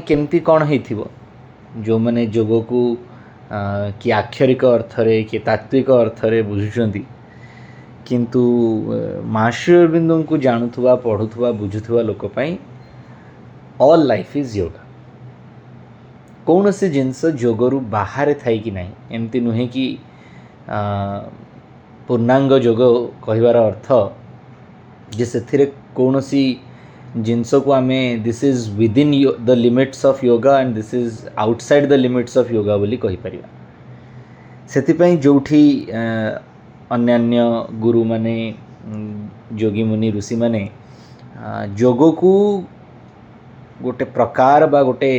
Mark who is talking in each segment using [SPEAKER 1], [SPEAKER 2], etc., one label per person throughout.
[SPEAKER 1] केमती कौन हो जो मैंने जोग को कि आक्षरिक अर्थ रे कि तात्विक अर्थ रे बुझुचंती किंतु महर्षि अरविंदो को जानुवा पढ़ुवा बुझुवा लोक ऑल लाइफ इज योगा कौन से जिनस जोगरु बाहर थाई कि ना एमती नुहे कि पूर्णांग जोग कहबार अर्थ जे से कौन सी जिनस को आम this is within the limits of yoga and this is outside the limits of yoga बोली कहीपर से जोठी अन्यान्य गुरु माने जोगी मुनि ऋषि माने जोग को गोटे प्रकार बा गोटे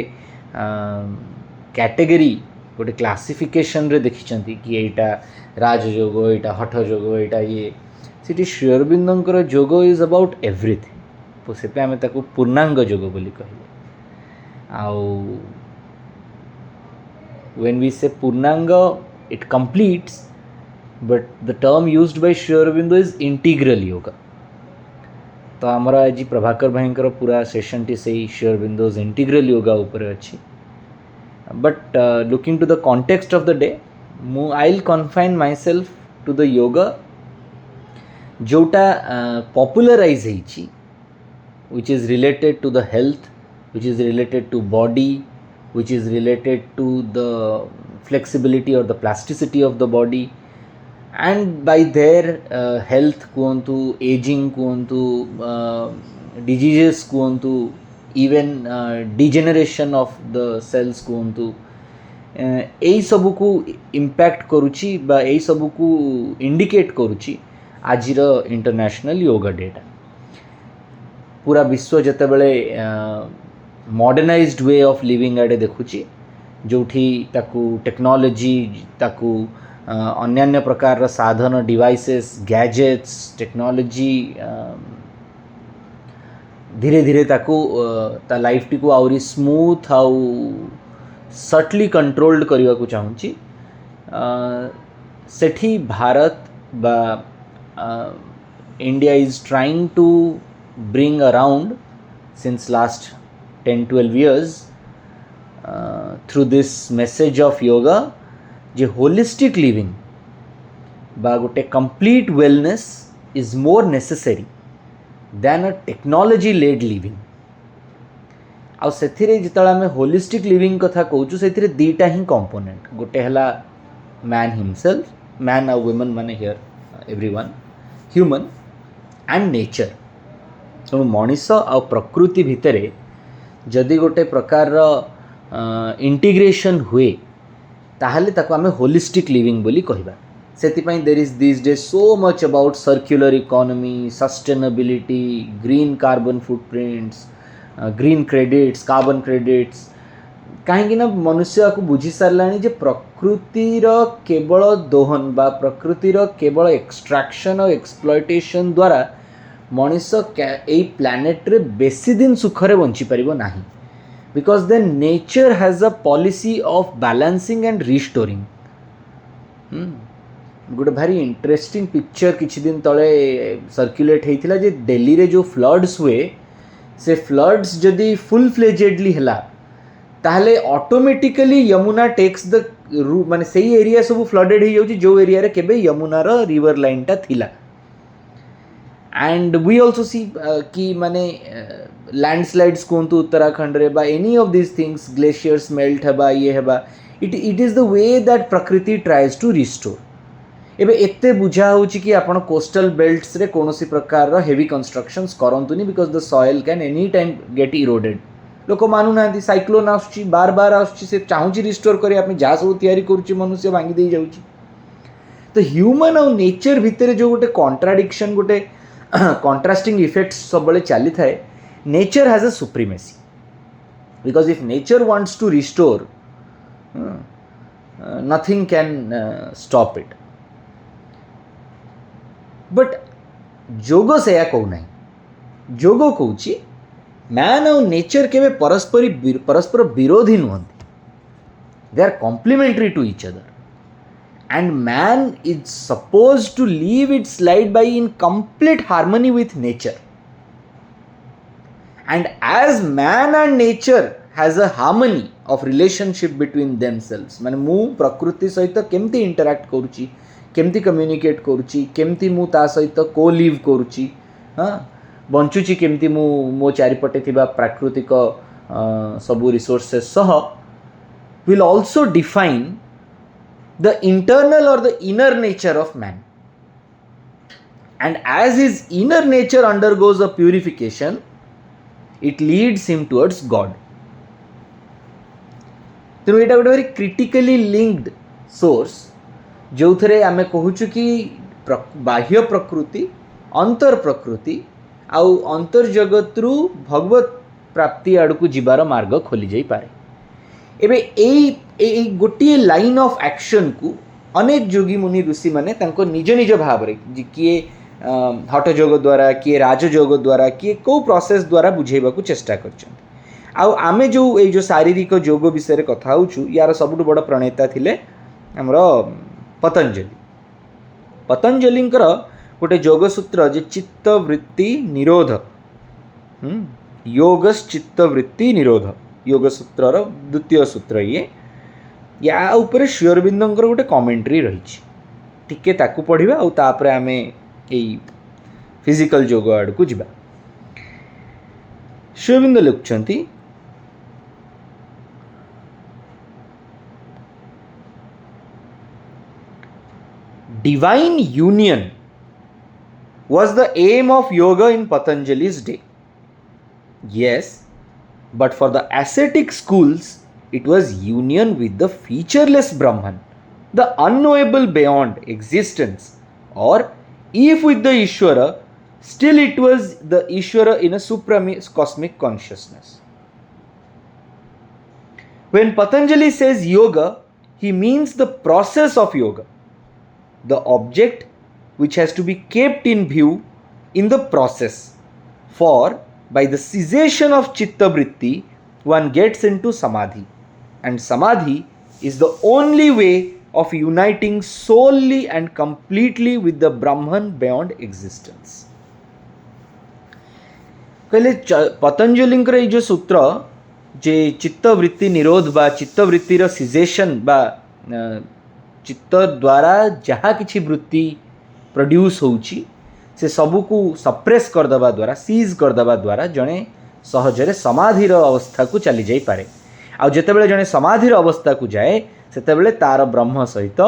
[SPEAKER 1] कैटेगरी गोटे क्लासिफिकेशन रे देखिचंती कि एटा राजयोग एटा हठ जोग एटा ये सिटी श्री अरविंदों जोग इज अबाउट एवरीथिंग तो से आम ताको पूर्णांग जोग बोली कहले आउ व्हेन वी से पूर्णांग it completes but the term used by Shri Aurobindo is integral yoga तो आमर आज प्रभाकर भाईंकर पूरा सेशन टी से श्री अरविंदोज इंटीग्रल योगा ऊपर अच्छी but looking to the context of the day I will confine myself to the yoga जोटा popularize होइछि which is related to the health, which is related to body, which is related to the flexibility or the plasticity of the body, and by their health kuantu, aging kuantu, diseases kuantu, even degeneration of the cells kuantu, एई सबू को impact करुची बा एई सबू को indicate करुची आजिर international yoga data पूरा विश्व जिते बड़े मॉडर्नाइज्ड वे ऑफ लिविंग आड़े देखुची जोठी ताकू टेक्नोलॉजी ताकू अन्यान्य प्रकार साधन डिवाइसेस गैजेट्स टेक्नोलॉजी धीरे धीरे ताकू ता लाइफ टी को आउरी स्मूथ आउ सटली कंट्रोल्ड करने को चाहूँगी सेठी भारत बा India is trying to bring around since last 10-12 years through this message of yoga je holistic living ba gote complete wellness is more necessary than a technology led living आ सेथिरे जितला आम holistic living कथा कहूँ से दीटा ही component गोटे हला man himself man आ women माने here everyone human and nature तेणु मनीष आ प्रकृति भितर जदि गोटे प्रकार इंटीग्रेशन हुए ताहले ताको आमे होलिस्टिक लिविंग बोली कहबा सेतिपई there is this day so much about circular economy sustainability green carbon footprints green credits carbon credits कहीं ना मनुष्य को बुझी सारा जे प्रकृतिर केवल दोहन बा प्रकृतिर केवल एक्सट्रैक्शन और एक्सप्लॉयटेशन द्वारा मनीष यही प्लानेट रे बेसी दिन सुखरे बंची पारिबो नाही because the nature has a policy of balancing and restoring गोटे भारी इंटरेस्टिंग पिक्चर किछि दिन तले सर्कुलेट होइथिला जे दिल्ली रे जो फ्लड्स हुए से फ्लड्स जदि फुल फ्लेजेडली हला ताहले ऑटोमेटिकली यमुना टेक्स द माने सही एरिया सब फ्लडेड हो जाउची जो एरिया रे केबे यमुनार रिवर लाइन टा थिला एंड वी ऑल्सो सी कि माने लैंडस्लाइड्स कहतु उत्तराखंड रे बा any of this things glaciers melt हेबा ये हेबा it is the way that प्रकृति ट्राइज टू रिस्टोर एबे एते बुझा होची कि आपण कोस्टल बेल्ट्स रे कोनोसी प्रकार रो हेवी कंस्ट्रक्शंस करंतुनी because the soil can any time get eroded लोक मानु ना साइक्लोन आसुची बार बार आसुची से चाहूची रिस्टोर करी आपण जा सब तयारी करूची मनुष्य भांगी दे जाउची तो ह्यूमन और नेचर भितर जो गोटे कॉन्ट्राडिक्शन गोटे कॉन्ट्रास्टिंग इफेक्ट्स सब बड़े चली थाए nature has a supremacy because if nature wants to restore nothing can stop it but जोग से या कहू नहीं जोग कहूँ मैन और नेचर के परस्पर विरोधी नुहति they are complementary to each other and man is supposed to live its life by in complete harmony with nature and as man and nature has a harmony of relationship between themselves. माने मु प्रकृति सहित केमती interact करूची, केमती communicate करूची, केमती मु ता सहित को लिव करूची, हाँ बंचुची केमती मु मो चारिपटे थिबा प्राकृतिक सबु रिसोर्सेस सह will also define the internal or the inner nature of man. And as his inner nature undergoes a purification, it leads him towards God. तेणु यहाँ गोटे वेरी क्रिटिकली लिंक्ड सोर्स जो थे आम कहूँ कि बाह्य प्रकृति अंतर प्रकृति आउ अंतर जगत रु भगवत प्राप्ति आड़ को जीवार मार्ग खोली जाई पारे. एबे ए गोटे लाइन ऑफ एक्शन को अनेक योगी मुनि ऋषि माने निज निज भाव में किए हठ जोग द्वारा किए राजयोग द्वारा किए कौ प्रोसेस द्वारा बुझेबा को चेष्टा करछन. आमे जो शारीरिक योग विषय कथा होचु यार सबुठ बड़ प्रणेता थिले हमर पतंजलि. पतंजलिंकर गोटे योग सूत्र जे चित्त वृत्ति निरोध, योगस चित्त वृत्ति निरोध योग सूत्रर द्वितीय सूत्र ये या ऊपर श्री अरविंदंकर गोटे कमेंट्री रही टिके ताकू पढ़िबा और तापर आमे एई फिजिकल योग आड़ को जिबा. Shri Arvind लिखुछंती divine union was the aim of yoga in Patanjali's day. Yes, but for the ascetic schools, it was union with the featureless Brahman, the unknowable beyond existence, or if with the Ishvara, still it was the Ishvara in a supreme cosmic consciousness. When Patanjali says yoga, he means the process of yoga, the object which has to be kept in view in the process. For by the cessation of chitta vritti, one gets into samadhi, and samadhi is the only way of uniting solely and completely with the Brahman beyond existence. कहले पतंजलिंकर ये जो सूत्र जे चित्त वृत्ति निरोध बा चित्त वृत्तिर caseation बा चित्त द्वारा जहाँ किछि वृत्ति प्रोड्यूस होउची से सबू को सप्रेस करदबा द्वारा सीज करदबा द्वारा जड़े सहजरे समाधिर अवस्था को चली जाई पारे. आ जेतेबेले जड़े समाधिर अवस्था को जाए सेतेबेले तार ब्रह्म सहित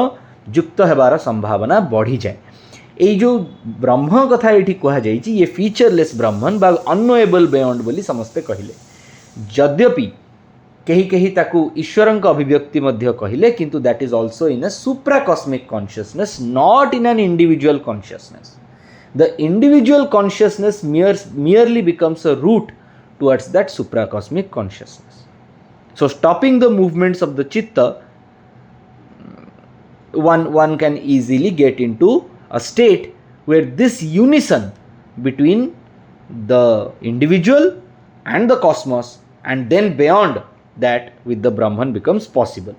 [SPEAKER 1] युक्त हेबार संभावना बढ़ी जाए. ये जो ब्रह्म कथा ये कह जाइए ये फीचरलेस ब्रह्मन बा अननोएबल बियॉन्ड बोली समस्ते कहले. यद्यपि कहीं कहीं ताकू ईश्वरंक अभिव्यक्ति मध्य कहले किंतु that is also in a supra cosmic consciousness, not in an individual consciousness. The individual consciousness merely becomes a route towards that supracosmic consciousness. So stopping the movements of the chitta, one can easily get into a state where this unison between the individual and the cosmos and then beyond that with the Brahman becomes possible.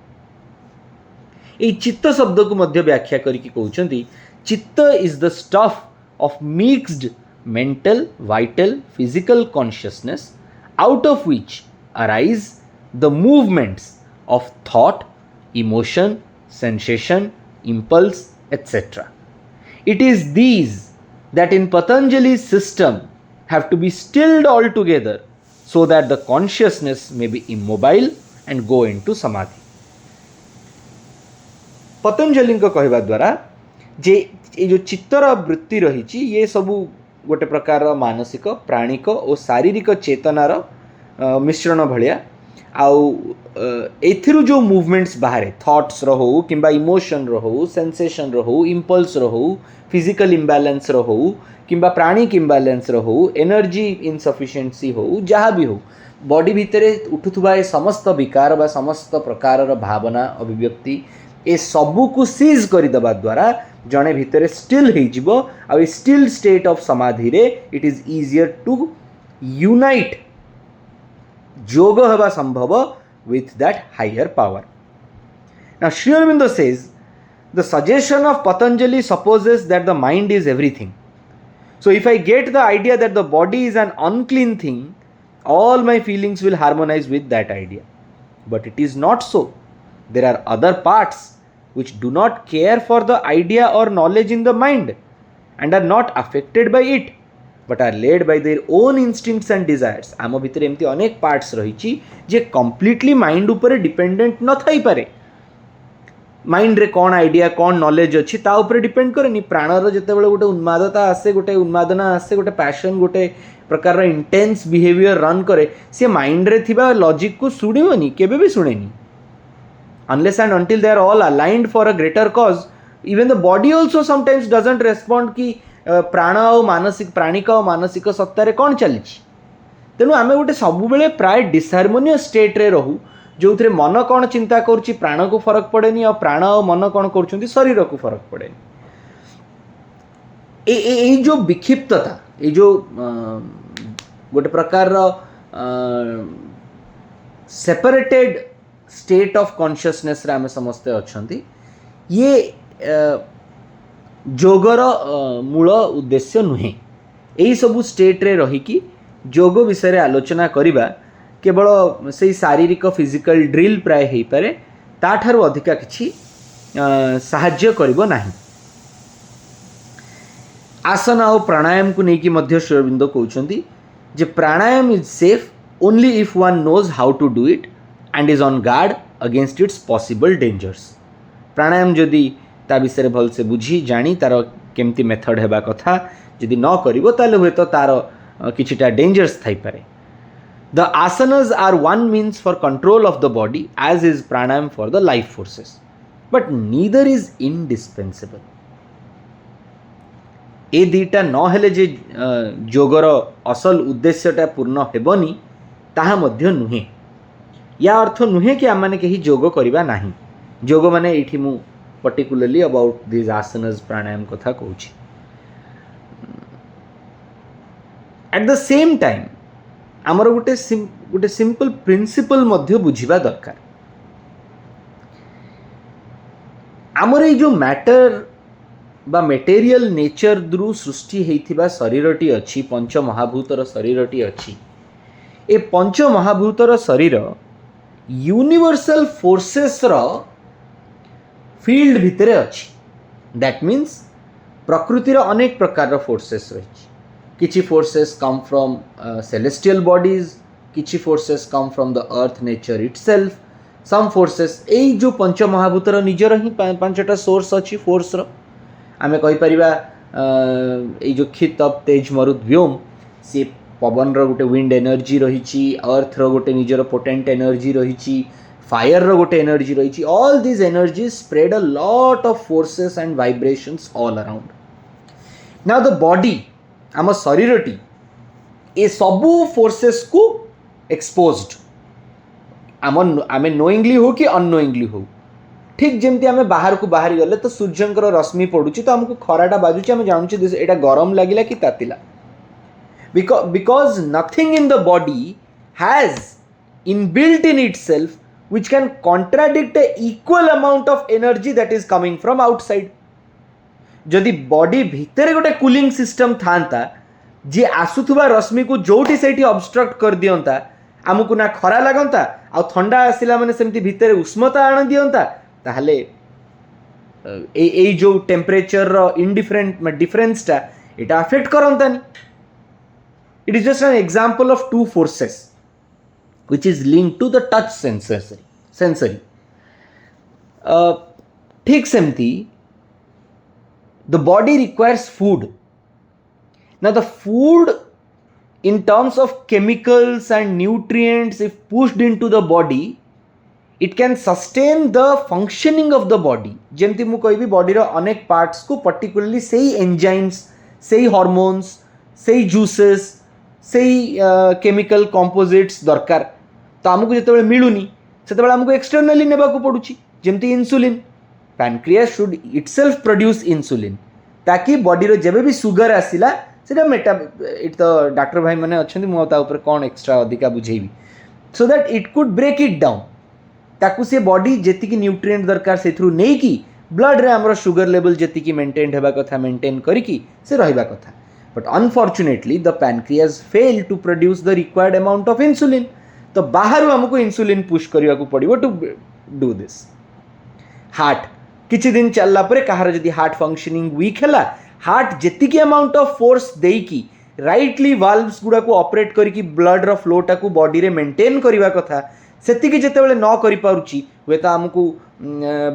[SPEAKER 1] ये चित्त शब्द को मध्य व्याख्या करके कहउछंती चित्त is the stuff of mixed mental vital physical consciousness out of which arise the movements of thought, emotion, sensation, impulse, etc. It is these that in Patanjali's system have to be stilled altogether so that the consciousness may be immobile and go into samadhi. Patanjali कहवा द्वारा जे ये जो चित्तर वृत्ति रही ये सबू गोटे प्रकार मानसिक प्राणिक और शारीरिक चेतनार मिश्रण भाया आउ एथिरु जो मूवमेंट्स बाहर थॉट्स रो किंबा इमोशन रो सेंसेशन रो इम्पल्स रो फिजिकल इम्बालेंस रो किंबा प्राणिक इम्बालेंस रो एनर्जी इनसफिशिएंसी हो जहाँ भी हो बॉडी भितर उठुवा ए समस्त विकार बा समस्त प्रकार भावना अभिव्यक्ति ए सबू को सीज करदेवा द्वारा जड़े भितर स्टिल हो आ स्टिल स्टेट ऑफ समाधि रे it is easier to unite योग हवा संभव with that higher power. Now Sri Aurobindo says the suggestion of Patanjali supposes that the mind is everything. So if I get the idea that the body is an unclean thing all my feelings will harmonize with that idea. But it is not so. There are other parts which do not care for the idea or knowledge in the mind and are not affected by it, but are led by their own instincts and desires. आम भितर एमती अनेक parts रही जे completely mind उपरे dependent न थई पारे. Mind रे कौन आइडिया कौन नॉलेज अच्छी ता उपरे डिपेंड करेनि. प्राणर जेतेबेले गोटे उन्मादता आसे, गोटे उन्मादना आसे, गोटे पैशन, गोटे प्रकार इंटेंस बिहेवियर रन करे, सी माइंड रे थिबा लॉजिक को सुनिबनी, केबे भी सुनेनी. Unless and until they are all aligned for a greater cause, even the body also sometimes doesn't respond कि प्राण और मानसिक प्राणिक और मानसिक सत्तारे कौन चली. तेणु आम गोटे सब बेले प्राय डिसहार्मोनियस स्टेट रे रहू, जो थे मन कौन चिंता करुच्ची प्राण को फरक पड़ेनी और प्राण और मन कौन कर शरीर को फरक पड़ेनी. ए जो विक्षिप्तता, ये जो गोटे प्रकार सेपरेटेड स्टेट ऑफ कॉन्शियसनेस रे आमे समस्ते अछंती, ये जोगर मूल उद्देश्य नुहे. यही सबू स्टेट रे रही कि जोग विषय रे आलोचना करिबा केवल से शारीरिक फिजिकल ड्रिल प्राय हो पारे, ताठारु अधिका किछि साहाय्य करिबो नाही. आसन और प्राणायाम को लेकिन मध्य श्री अरविंद कहउछंती जे pranayama is safe only if one knows how to do it and is on guard against its possible dangers. प्राणायाम जदि ता विषय भल से बुझी जानी तार केमती मेथड हेबा कथा जदि न करिवो ताले हुए तो तार किछिटा डेंजर्स थाई पारे. The asanas are one means for control of the body as is pranayam for the life forces, but neither is indispensable. ए दीटा न हेले जे जोगर असल उद्देश्यटा पूर्ण हेबनी ताहा मध्य नुहे. या अर्थ नुहे कि आम मैंने कहीं जोग करवा नहीं. जोग माने ये मु पर्टिकुलरली अबाउट दिस आसनस प्राणायाम कथा कहूँ. एट द सेम टाइम आमर गोटे सिंपल प्रिंसिपल मध्य बुझिबा दरकार. आमर ये जो मैटर बा मेटेरियल नेचर द्रु सृष्टि होइथिबा शरीरटी अच्छी, पंच महाभूतर शरीरटी अच्छी. ए पंच महाभूतर शरीर यूनिवर्सल फोर्सेस रो फील्ड भितरे अच्छी. दैट मीन्स प्रकृतिर अनेक प्रकार फोर्सेस रही. किछि forces come from celestial bodies, किछि forces come from the earth nature itself. Some forces ए जो पंच महाभूतर निजर ही पांचटा सोर्स अच्छी फोर्स रो. आमे कहि परिबा ए जो क्षित तप तेज मरुत व्योम, सी पवन रो गोटे विंड एनर्जी रही, अर्थ रो गोटे निजर पोटेंट एनर्जी रही, फायर रो गोटे एनर्जी रही. All this energy spread a lot of forces and vibrations all around. Now the body आम शरीरटी ए सबू फोर्सेस को एक्सपोज्ड, आमे नोइंगली हो कि अननोइंगली हो. ठीक जमती आमे बाहर को बाहरी गले तो सूर्यंकर रश्मि पड़ुची तो आमको खराटा बाजुची, आमे जानूचे एटा गरम लागिला कि तातिला. Because nothing in the body has inbuilt in itself which can contradict a equal amount of energy that is coming from outside. जदि बॉडी भितर गोटे कूलिंग सिस्टम थांता जी आसुथुबा रश्मि को जोटी सेठी ऑब्स्ट्रक्ट कर दियंता, आमको ना खरा लागंता आ ठंडा आसिला माने सेमती भितर उष्मता आण दियंता, ताहले ए जो temperature row indifferent डिफरेंसटा Etah affect करंतानी. It is just an example of two forces which is linked to the touch sensory. ठीक सेमती the body requires food. Now the food in terms of chemicals and nutrients, if pushed into the body, it can sustain the functioning of the body. जेमती मु कहबी body रो अनेक parts को particularly सही enzymes, सही hormones, सही juices, सही chemical composites दरकार. तो आमको जिते मिलूनी से आमको एक्सटर्नली नेबा को पड़ुची. जेमती insulin, pancreas should itself produce insulin ताकि बॉडी रो जेबे भी सुगर आसिला सेटा मेटा इट तो डॉक्टर भाई माने अछंती मु ता ऊपर कोन एक्स्ट्रा अधिका बुझेबी, so that it could break it down. ताकू से बॉडी जेति की न्यूट्रिएंट दरकार से थ्रू नै की ब्लड रे हमरो शुगर लेवल जेति की मेंटेन हेबा कथा मेंटेन करी की से रहबा कथा. but unfortunately the pancreas failed to produce the required amount of insulin. तो बाहर हमको इंसुलिन पुश करने को पड़ो टू डू दिस. हार्ट किछि दिन चलला परे कहार जदि हार्ट फंक्शनिंग वीक हैला, हार्ट जेतिकी अमाउंट ऑफ फोर्स देकी राइटली वाल्व्स गुड़ा को ऑपरेट करिकी ब्लड रो फ्लो टाकू बॉडी रे मेंटेन करबा कथा सेतिकी जेतेबेले न करि पारुची हुए तो हमको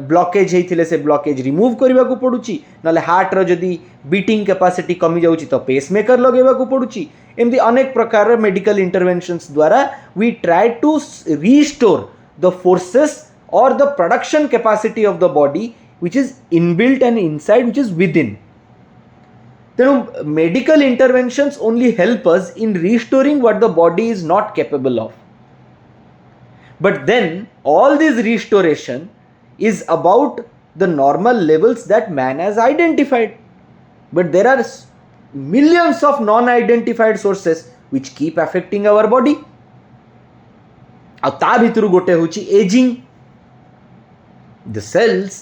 [SPEAKER 1] ब्लॉकेज होइथिले से ब्लॉकेज रिमूव करबा को पडुची, नले हार्ट रो जदि बीटिंग कैपेसिटी कमी जाउची तो पेसमेकर लगेबा को पडुची. एमती अनेक प्रकार मेडिकल इंटरवेंशंस द्वारा we try to restore the forces और the production capacity of the body which is inbuilt and inside, which is within. तेणु medical interventions only help us in restoring what the body is not capable of. But then all this restoration is about the normal levels that man has identified, but there are millions of non-identified sources which keep affecting our body. आ ता भितरु गोटे होची ageing. The sales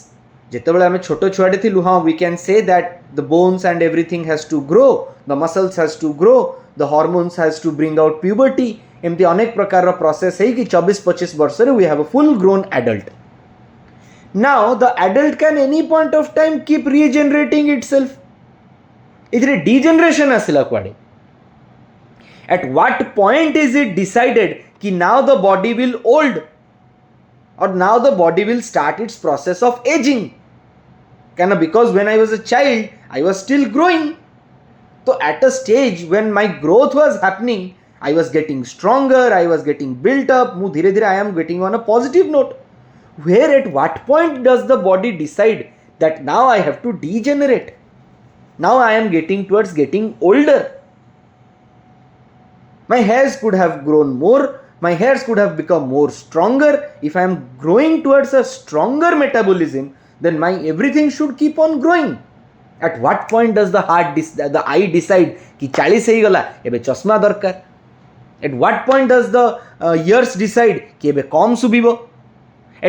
[SPEAKER 1] जेतेबेले आमे छोटो छुआटे थिलु, हाँ we can say that the bones and everything has to grow, the muscles has to grow, the hormones has to bring out puberty. एमती अनेक प्रकार रो प्रोसेस है कि 24-25 वर्ष रे we have a full grown adult. Now the adult can any point of time keep regenerating itself. इधरे degeneration आसिला कुआडे. At what point is it decided कि now the body will old or now the body will start its process of aging? Can because when I was a child I was still growing. So at a stage when my growth was happening, I was getting stronger, I was getting built up. मु धीरे धीरे I am getting on a positive note. Where at what point does the body decide that now I have to degenerate? Now I am getting towards getting older. My hairs could have grown more, my hairs could have become more stronger. If I am growing towards a stronger metabolism, then my everything should keep on growing. At what point does the the eye decide कि 40 हो गला एबे चश्मा दरकार? At what point does the ears decide कि एबे कम सुबिबो?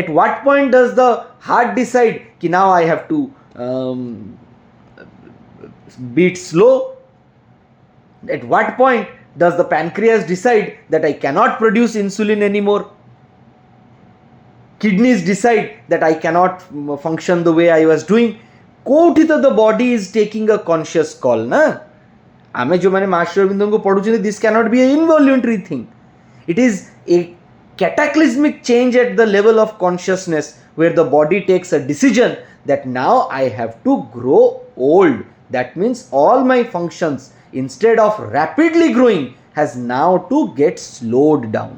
[SPEAKER 1] At what point does the heart decide कि now I have to beat slow? At what point does the pancreas decide that I cannot produce insulin anymore? Kidneys decide that I cannot function the way I was doing. कोठी तो the body is taking a conscious call ना. आमे जो मैंने master Aurobindo को पढ़ुचे, this cannot be an involuntary thing. It is a cataclysmic change at the level of consciousness where the body takes a decision that now I have to grow old. That means all my functions, instead of rapidly growing, has now to get slowed down.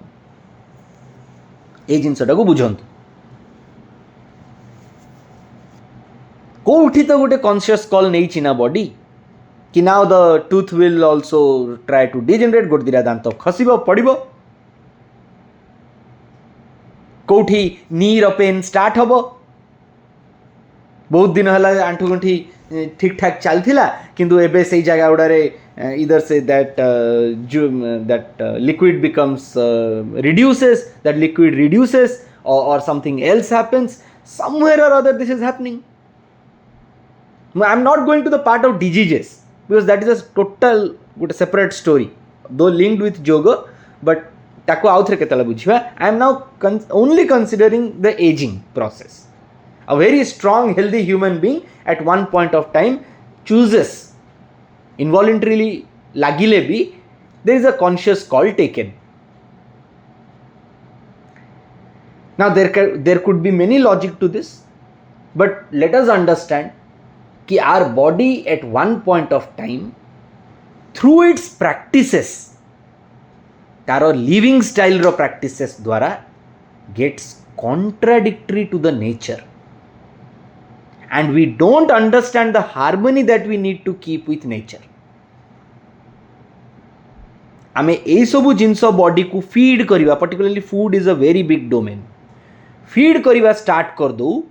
[SPEAKER 1] ए जिनसटा को बुझंतु. कोठी तो गोटे conscious call नहीं छी ना body कि now the tooth will also try to degenerate, गोटे दिरा दांत खसिबो पड़िबो. कोठी नीर पेन स्टार्ट हम. बहुत दिन है आंठू गंठी ठीक ठाक चलता किंतु एबे से जगह गुड़े इधर say that liquid becomes reduces, that liquid reduces or something else happens. Somewhere or other this is happening. I am not going to the part of diseases because that is a total separate story, though linked with yoga, but ताको आउथरे केतला बुझिबा. I am now only considering the aging process. A very strong healthy human being at one point of time chooses involuntarily lagile bhi there is a conscious call taken. Now there could be many logic to this, but let us understand कि our body at one point of time through its practices, तारो living style रो practices द्वारा gets contradictory to the nature, and we don't understand the harmony that we need to keep with nature. आमे ए सबु जिनस body को feed करिवा, particularly food is a very big domain. Feed करिवा start कर दो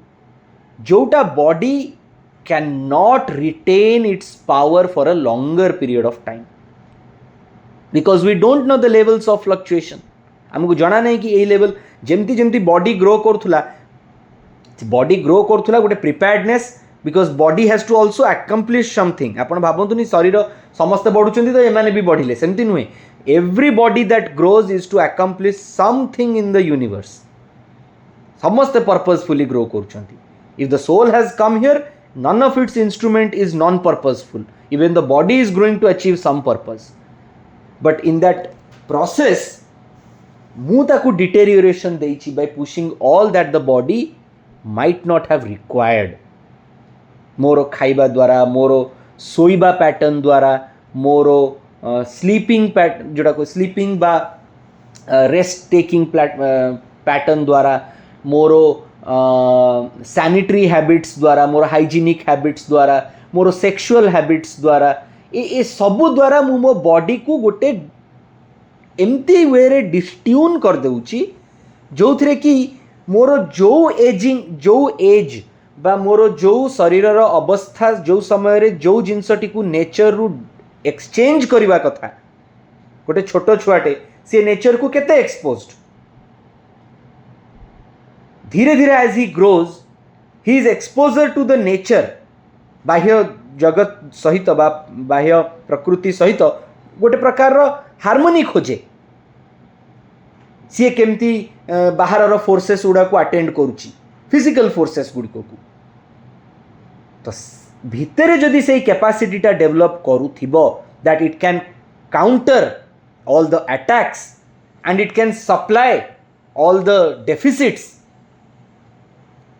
[SPEAKER 1] जोटा body can not retain its power for a longer period of time because we don't know the levels of fluctuation. हमको जाना नहीं कि ये लेवल जेमती जेमती बॉडी ग्रो करथुला गोटे preparedness because body has to also accomplish something. आपण भावतुनि शरीर समस्ते बढ़ुं तो एमाने भी बढ़िले, सेमती नुहे. Every body that grows is to accomplish something in the universe. समस्ते पर्पजफुली ग्रो कर. If the soul has come here, none of its instrument is non-purposeful. Even the body is growing to achieve some purpose. But in that process, mu taku deterioration deichi by pushing all that the body might not have required. Moro khaiba dwara, moro soiba pattern dwara, moro sleeping pattern, जोटा को sleeping बा rest taking pattern द्वारा, मोरो sanitary habits द्वारा, मोर hygienic habits द्वारा, मोर sexual habits द्वारा, ये सबू द्वारा मु मो बॉडी को गोटे एमती वे रे डिस्ट्यून कर देउची जो थरे कि मोर जो एजिंग जो एज बा मोर जो शरीर अवस्था जो समय रे जो जिनसटी को नेचर रु एक्सचेंज करबा कथा. गोटे छोट छुआटे से नेचर को केते एक्सपोज्ड. धीरे धीरे as he grows he is exposure to the nature. बाह्य जगत सहित बा बाह्य प्रकृति सहित गोटे प्रकार हार्मोनी खोजे. सी केमती बाहर फोर्सेस गुड़ा को अटेंड करुच्ची, फिजिकल फोर्सेस गुड़िक को. तो भितर जदि से कैपेसिटीटा डेवलप करूथिबो that it can counter all the attacks and it can supply all the deficits.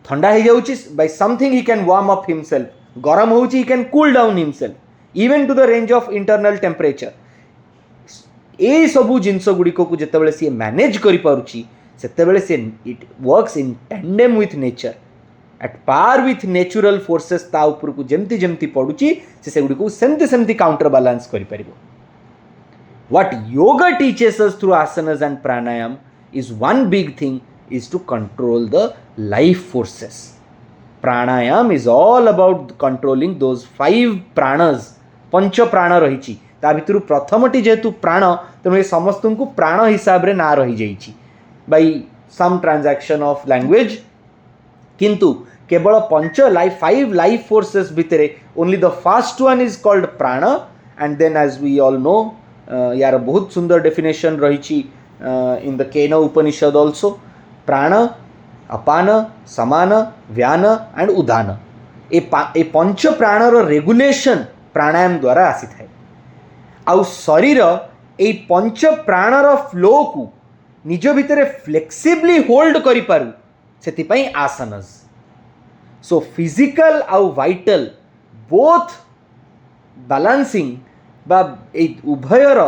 [SPEAKER 1] ठंडा हो जाउची by something he can warm up himself, गरम होउची he can cool down himself even to the range of internal temperature. ए सबू जिनस गुड़िक को जितेबाला सी manage करि पारुची सेतेबाला से it works in tandem with nature, at par with natural forces. ता ऊपर को जेमती जेमती पड़ुची से गुड़िक को सेमती सेमती काउंटर बैलेंस करि परिबो. What yoga teaches us through asanas and pranayama is one big thing is to control the life forces. Pranayam is all about controlling those 5 pranas. पंच प्राण रही ता भितर प्रथमटी जेहेतु प्राण तेणु ये समस्त को प्राण हिसाब रे ना रही जाइछि by some transaction of language. किंतु केवल पंच लाइफ 5 लाइफ फोर्सेस भितर only the first one is called prana. And then as we all know यार बहुत सुंदर डेफिनेशन रही in the cane Upanishad also. प्राण, अपान, समान, व्यान and Udaan. A punch प्राणर regulation प्राणायाम द्वारा आसी थाए. आउ शरीर ए पंच प्राणर फ्लो को निज भितर फ्लेक्सिबली होल्ड करि पारु सेति पई आसनस. सो फिजिकल आउ वाइटल बोथ बैलेंसिंग बा ए उभयर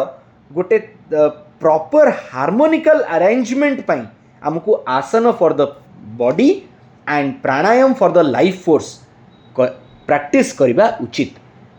[SPEAKER 1] गोटे प्रॉपर हार्मोनिकल अरेंजमेंट पई आमको आसन for the body and pranayama for the life force practice करबा उचित.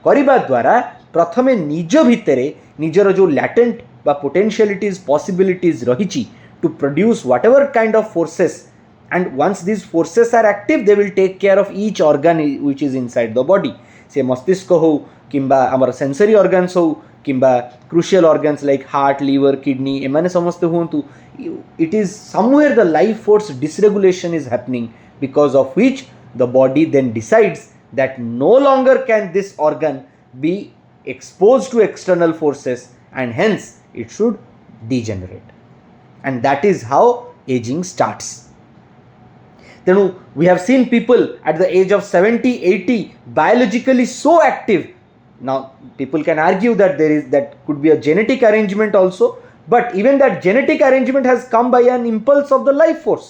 [SPEAKER 1] करबा द्वारा प्रथमे निज भितरे निजर जो लैटेंट बा पोटेंशियलिटीज पॉसिबिलिटीज रही to produce whatever kind of forces, and once these forces are active they will take care of each organ which is inside the body. से मस्तिष्क हो किंबा आमर सेंसरी ऑर्गन्स हो किंबा crucial organs like heart, liver, kidney एमाने समस्ते हुंतु. It is somewhere the life force dysregulation is happening, because of which the body then decides that no longer can this organ be exposed to external forces and hence it should degenerate. And that is how aging starts. Then we have seen people at the age of 70, 80 biologically so active. Now people can argue that that could be a genetic arrangement also, but even that genetic arrangement has come by an impulse of the life force.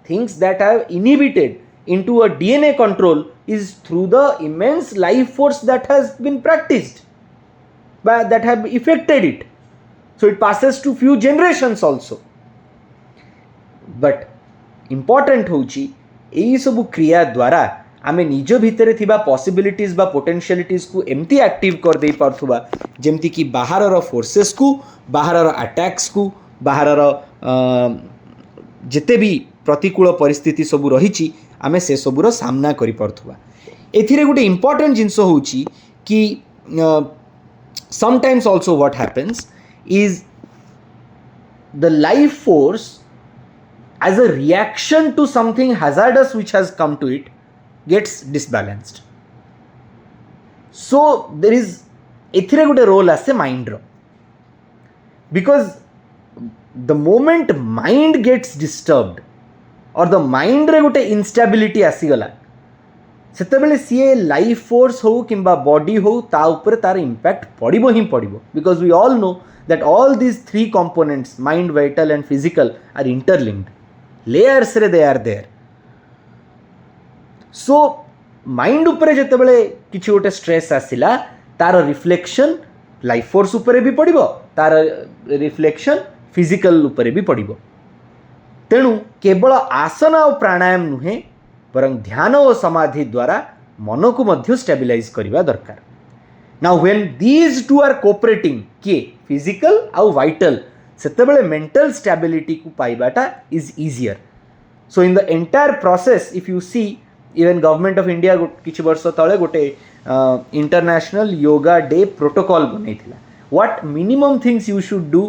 [SPEAKER 1] Things that have inhibited into a DNA control is through the immense life force that has been practiced, that have affected it. So it passes to few generations also. But important होची एई सब क्रिया द्वारा आमे निज भितर थिबा possibilities बा potentialities को एमती एक्टिव कर दे पारथुबा जेमती कि बाहरर फोर्सेस को, बाहरर अटैक्स को, बाहरर जिते भी प्रतिकूल परिस्थिति सब रही आमे से सबुर सामना करि पारथुबा. एथिरे गोटे इंपोर्टेंट जिंस होची कि sometimes also what happens is the life force as a reaction to something hazardous which has come to it gets disbalanced. So there is एथिरे गोटे रोल आसे माइंड रो, because the moment mind gets disturbed और the mind रे गोटे instability आसीगला सेतेबेले सी लाइफ फोर्स हो कि बॉडी हो ता ऊपर तार इंपैक्ट पड़िबो ही पड़िबो, because we all know that all these three components mind vital and physical are interlinked, layers रे they are there. So mind उपरे जेतेबेले किछि गोटे स्ट्रेस आसिला तार रिफ्लेक्शन लाइफ फोर्स उपरे भी पड़िबो, तार रिफ्लेक्शन फिजिकल उपरे भी पड़िबो. तेणु केवल आसन और प्राणायाम नुहे बरं ध्यान और समाधि द्वारा मन को मध्य स्टेबिलाइज करवा दरकार. Now when these two are cooperating किए फिजिकल आउ वाइटल सेतेबेले मेंटल स्टेबिलिटी को पाइबाटा is easier. So in the entire process if you see even government of India किछि वर्ष तले गोटे इंटरनेशनल योगा डे प्रोटोकॉल बनैथिला. What minimum things you should do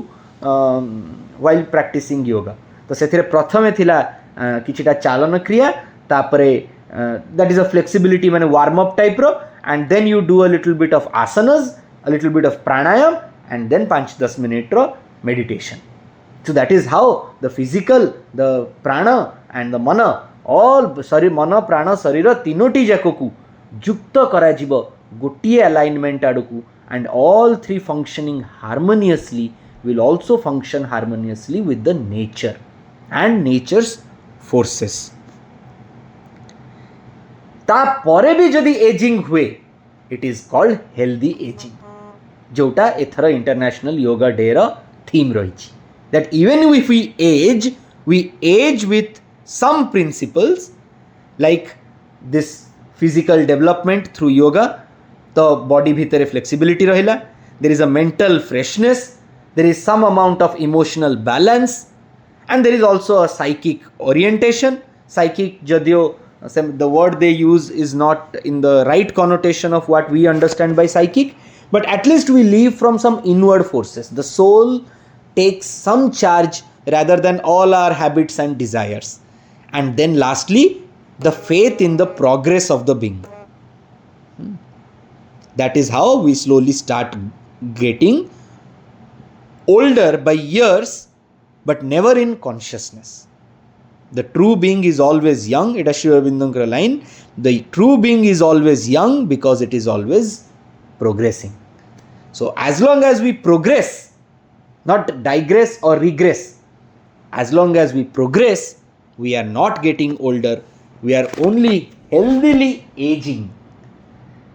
[SPEAKER 1] while practicing yoga. तो सेथिरे प्रथमे थिला किछिटा चालन क्रिया, तापरे दैट इज अ फ्लेक्सिबिलिटी माने वार्म अप टाइप रो, and then you do a little bit of asanas, a little bit of pranayama, and then 5-10 minute रो meditation. So that is how the physical, the prana and the mana, all शरीर मन प्राण शरीर तीनोटी जाक को युक्त करा जिवो गोटिए alignment आड़कू, and all three functioning harmoniously will also function harmoniously with the nature and nature's forces. ता परे भी जदि एजिंग हुए it is called healthy ageing, जोटा एथर इंटरनेशनल योगा डे रो थीम रही. That even if we age with some principles like this physical development through yoga. तो body भीतर flexibility रहिला, there is a mental freshness, there is some amount of emotional balance, and there is also a psychic orientation. Psychic जदियो the word they use is not in the right connotation of what we understand by psychic, but at least we live from some inward forces. The soul takes some charge rather than all our habits and desires. And then lastly, the faith in the progress of the being. That is how we slowly start getting older by years, but never in consciousness. The true being is always young. It is Sri Aurobindo's line. The true being is always young because it is always progressing. So as long as we progress, not digress or regress, as long as we progress, we are not getting older, we are only healthily aging.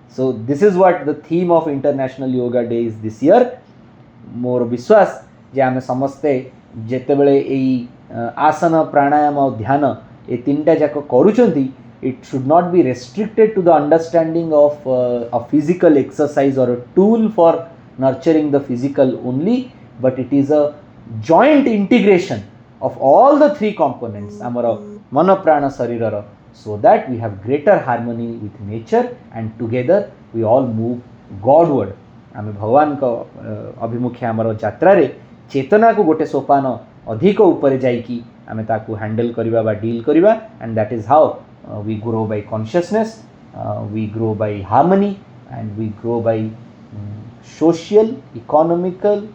[SPEAKER 1] So this is what the theme of International Yoga Day is this year. मोर विश्वास जे आमे समस्ते जेतेबेले एई आसन प्राणायाम और ध्यान ए तीनटा जाक करूचंती, it should not be restricted to the understanding of a physical exercise or a tool for nurturing the physical only, but it is a joint integration of all the three components amara mana prana sharirara, so that we have greater harmony with nature and together we all move godward. आमे भगवान को अभिमुखे आमर यात्रा रे चेतना को गोटे सोपान अधिक ऊपर जाइकी आमे ताकू हैंडल करिबा बा डील करिबा, and that is how we grow by consciousness, we grow by harmony, and we grow by social economical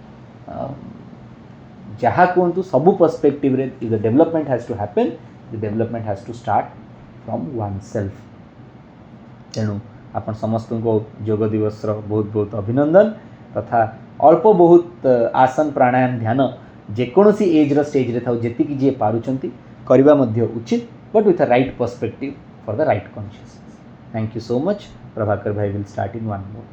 [SPEAKER 1] जहाँ कहतु सबू पर्सपेक्टिव रे the development has to happen, the development has to start from oneself. तेणु आपण समस्त को योग दिवस बहुत बहुत अभिनंदन, तथा अल्प बहुत आसन प्राणायाम ध्यान जेकोसी एज स्टेज रे थाउ जेतिकी जे पारुचंती करबा मध्य उचित, but with a right perspective for the right consciousness. Thank you so much. Prabhakar भाई will start in one more.